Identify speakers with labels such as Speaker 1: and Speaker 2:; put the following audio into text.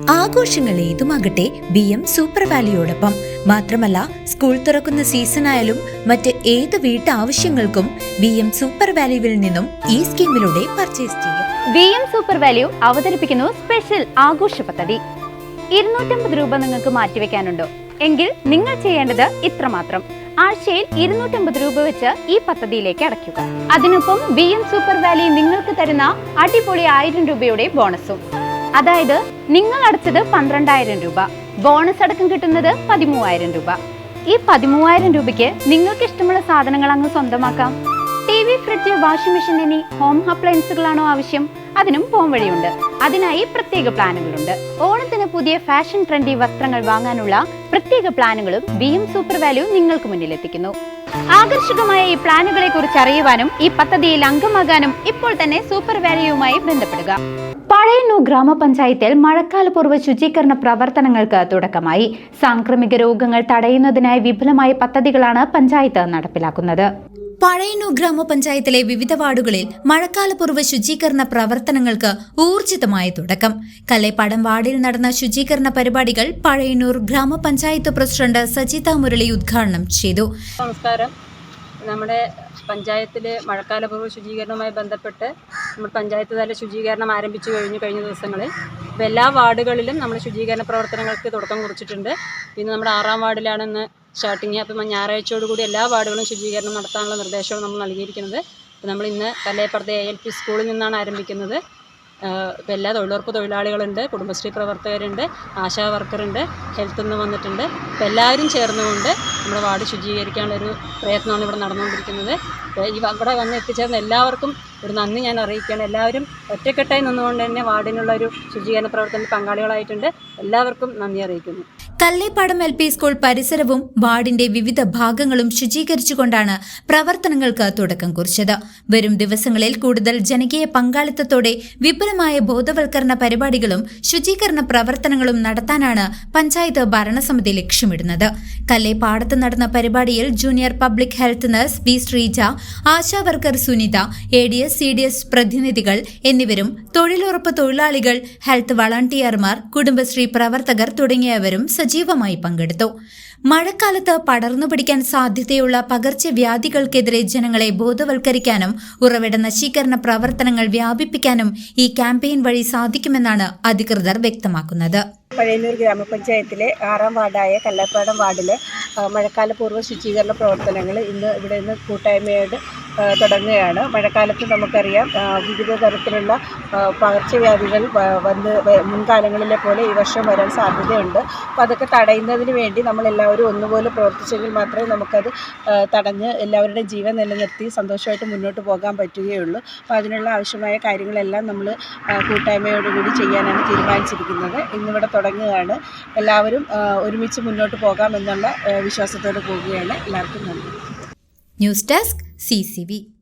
Speaker 1: ആഘോഷങ്ങൾ ഏതുമാകട്ടെ BM super വാലിയോടൊപ്പം. മാത്രമല്ല, സ്കൂൾ തുറക്കുന്ന സീസണായാലും മറ്റ് ഏത് വീട്ടാവശ്യങ്ങൾക്കും BM സൂപ്പർ വാല്യൂവിൽ നിന്നും ഈ സ്കീമിലൂടെ പർച്ചേസ് ചെയ്യാം.
Speaker 2: BM സൂപ്പർ വാല്യൂ അവതരിപ്പിക്കുന്നു സ്പെഷ്യൽ ആഘോഷ പദ്ധതി. 250 രൂപ നിങ്ങൾക്ക് മാറ്റിവെക്കാനുണ്ടോ? എങ്കിൽ നിങ്ങൾ ചെയ്യേണ്ടത് ഇത്രമാത്രം: ആഴ്ചയിൽ 250 രൂപ വെച്ച് ഈ പദ്ധതിയിലേക്ക് അടയ്ക്കുക. അതിനൊപ്പം BM സൂപ്പർ വാല്യൂ നിങ്ങൾക്ക് തരുന്ന അടിപൊളി 1000 രൂപയുടെ ബോണസും. അതായത് നിങ്ങൾ അടച്ചത് 12,000 രൂപ, ബോണസ് അടക്കം കിട്ടുന്നത് 13,000 രൂപ. ഈ 13,000 രൂപയ്ക്ക് നിങ്ങൾക്ക് ഇഷ്ടമുള്ള സാധനങ്ങൾ അങ്ങ് സ്വന്തമാക്കാം. TV, ഫ്രിഡ്ജ്, വാഷിംഗ് മെഷീൻ എന്നീ ഹോം അപ്ലയൻസുകളാണോ ആവശ്യം? അതിനും പോം വഴിയുണ്ട്. അതിനായി പ്രത്യേക പ്ലാനുകളുണ്ട്. ഓണത്തിന് പുതിയ ഫാഷൻ ട്രെൻഡി വസ്ത്രങ്ങൾ വാങ്ങാനുള്ള പ്രത്യേക പ്ലാനുകളും BM സൂപ്പർ വാല്യൂ നിങ്ങൾക്ക് മുന്നിലെത്തിക്കുന്നു. ആകർഷകമായ ഈ പ്ലാനുകളെ കുറിച്ച് അറിയുവാനും ഈ പദ്ധതിയിൽ അംഗമാകാനും ഇപ്പോൾ തന്നെ സൂപ്പർ വാല്യൂവുമായി ബന്ധപ്പെടുക. പഴയന്നൂർ ഗ്രാമപഞ്ചായത്തിൽ മഴക്കാലപൂർവ്വ ശുചീകരണ പ്രവർത്തനങ്ങൾക്ക് തുടക്കമായി. സാംക്രമിക രോഗങ്ങൾ തടയുന്നതിനായി വിപുലമായ പദ്ധതികളാണ് പഞ്ചായത്ത് നടപ്പിലാക്കുന്നത്.
Speaker 1: പഴയന്നൂർ ഗ്രാമപഞ്ചായത്തിലെ വിവിധ വാർഡുകളിൽ മഴക്കാലപൂർവ്വ ശുചീകരണ പ്രവർത്തനങ്ങൾക്ക് ഊർജിതമായ തുടക്കം. കല്ലേപ്പാടം വാർഡിൽ നടന്ന ശുചീകരണ പരിപാടികൾ പഴയന്നൂർ ഗ്രാമപഞ്ചായത്ത് പ്രസിഡന്റ് സജിത മുരളി ഉദ്ഘാടനം ചെയ്തു.
Speaker 3: നമസ്കാരം. നമ്മുടെ പഞ്ചായത്തിൽ മഴക്കാലപൂർവ്വ ശുചീകരണവുമായി ബന്ധപ്പെട്ട് നമ്മൾ പഞ്ചായത്ത് തല ശുചീകരണം ആരംഭിച്ചു കഴിഞ്ഞ ദിവസങ്ങളിൽ ഇപ്പോൾ എല്ലാ വാർഡുകളിലും നമ്മൾ ശുചീകരണ പ്രവർത്തനങ്ങൾക്ക് തുടക്കം കുറിച്ചിട്ടുണ്ട്. ഇന്ന് നമ്മുടെ 6ാം വാർഡിലാണ് ഇന്ന് സ്റ്റാർട്ടിങ്. അപ്പം ഞായറാഴ്ചയോടുകൂടി എല്ലാ വാർഡുകളും ശുചീകരണം നടത്താനുള്ള നിർദ്ദേശമാണ് നമ്മൾ നൽകിയിരിക്കുന്നത്. അപ്പോൾ നമ്മൾ ഇന്ന് കല്ലേപ്പുറത്തെ ALP സ്കൂളിൽ നിന്നാണ് ആരംഭിക്കുന്നത്. ഇപ്പോൾ എല്ലാ തൊഴിലുറപ്പ് തൊഴിലാളികളുണ്ട്, കുടുംബശ്രീ പ്രവർത്തകരുണ്ട്, ആശാ വർക്കറുണ്ട്, ഹെൽത്തിൽ നിന്ന് വന്നിട്ടുണ്ട്. അപ്പോൾ എല്ലാവരും ചേർന്നുകൊണ്ട് നമ്മുടെ വാർഡ് ശുചീകരിക്കാനുള്ളൊരു പ്രയത്നമാണ് ഇവിടെ നടന്നുകൊണ്ടിരിക്കുന്നത്. ഇവിടെ വന്ന് എത്തിച്ചേർന്ന എല്ലാവർക്കും ഒരു നന്ദി ഞാൻ അറിയിക്കുകയാണ്. എല്ലാവരും ഒറ്റക്കെട്ടായി നിന്നുകൊണ്ട് തന്നെ വാർഡിനുള്ള ഒരു ശുചീകരണ പ്രവർത്തനത്തിൽ പങ്കാളികളായിട്ടുണ്ട്. എല്ലാവർക്കും നന്ദി അറിയിക്കുന്നു.
Speaker 1: കല്ലേപ്പാടം LP സ്കൂൾ പരിസരവും വാർഡിന്റെ വിവിധ ഭാഗങ്ങളും ശുചീകരിച്ചുകൊണ്ടാണ് പ്രവർത്തനങ്ങൾക്ക് തുടക്കം കുറിച്ചത്. വരും ദിവസങ്ങളിൽ കൂടുതൽ ജനകീയ പങ്കാളിത്തത്തോടെ വിപുലമായ ബോധവൽക്കരണ പരിപാടികളും ശുചീകരണ പ്രവർത്തനങ്ങളും നടത്താനാണ് പഞ്ചായത്ത് ഭരണസമിതി ലക്ഷ്യമിടുന്നത്. കല്ലേപ്പാടത്ത് നടന്ന പരിപാടിയിൽ junior public health nurse V. Sreeja, ASHA worker Sunitha, ADS, CDS പ്രതിനിധികൾ എന്നിവരും തൊഴിലുറപ്പ് തൊഴിലാളികൾ, ഹെൽത്ത് വളണ്ടിയർമാർ, കുടുംബശ്രീ പ്രവർത്തകർ തുടങ്ങിയവരും സജീവമായി പങ്കെടുത്തു. മഴക്കാലത്ത് പടർന്നു പിടിക്കാൻ സാധ്യതയുള്ള പകർച്ചവ്യാധികൾക്കെതിരെ ജനങ്ങളെ ബോധവൽക്കരിക്കാനും ഉറവിട നശീകരണ പ്രവർത്തനങ്ങൾ വ്യാപിപ്പിക്കാനും ഈ ക്യാമ്പയിൻ വഴി സാധിക്കുമെന്നാണ് അധികൃതർ വ്യക്തമാക്കുന്നത്.
Speaker 4: പഴയന്നൂർ ഗ്രാമപഞ്ചായത്തിലെ 6ാം വാർഡായ കല്ലേപ്പാടം വാർഡിലെ മഴക്കാലപൂർവ്വ ശുചീകരണ പ്രവർത്തനങ്ങൾ ഇവിടെ നിന്ന് കൂട്ടായ്മയോട് തുടങ്ങുകയാണ്. മഴക്കാലത്ത് നമുക്കറിയാം വിവിധ തരത്തിലുള്ള പകർച്ചവ്യാധികൾ മുൻകാലങ്ങളിലെ പോലെ ഈ വർഷം വരാൻ സാധ്യതയുണ്ട്. അപ്പോൾ അതൊക്കെ തടയുന്നതിന് വേണ്ടി നമ്മളെല്ലാവരും ഒന്നുപോലെ പ്രവർത്തിച്ചെങ്കിൽ മാത്രമേ നമുക്കത് തടഞ്ഞ് എല്ലാവരുടെയും ജീവൻ നിലനിർത്തി സന്തോഷമായിട്ട് മുന്നോട്ട് പോകാൻ പറ്റുകയുള്ളൂ. അപ്പോൾ അതിനുള്ള ആവശ്യമായ കാര്യങ്ങളെല്ലാം നമ്മൾ കൂട്ടായ്മയോടുകൂടി ചെയ്യാനാണ് തീരുമാനിച്ചിരിക്കുന്നത്. ഇന്നിവിടെ തുടങ്ങുകയാണ്. എല്ലാവരും ഒരുമിച്ച് മുന്നോട്ട് പോകാമെന്നുള്ള വിശ്വാസത്തോടെ പോവുകയാണ്. എല്ലാവർക്കും നന്ദി.
Speaker 1: News desk CCV.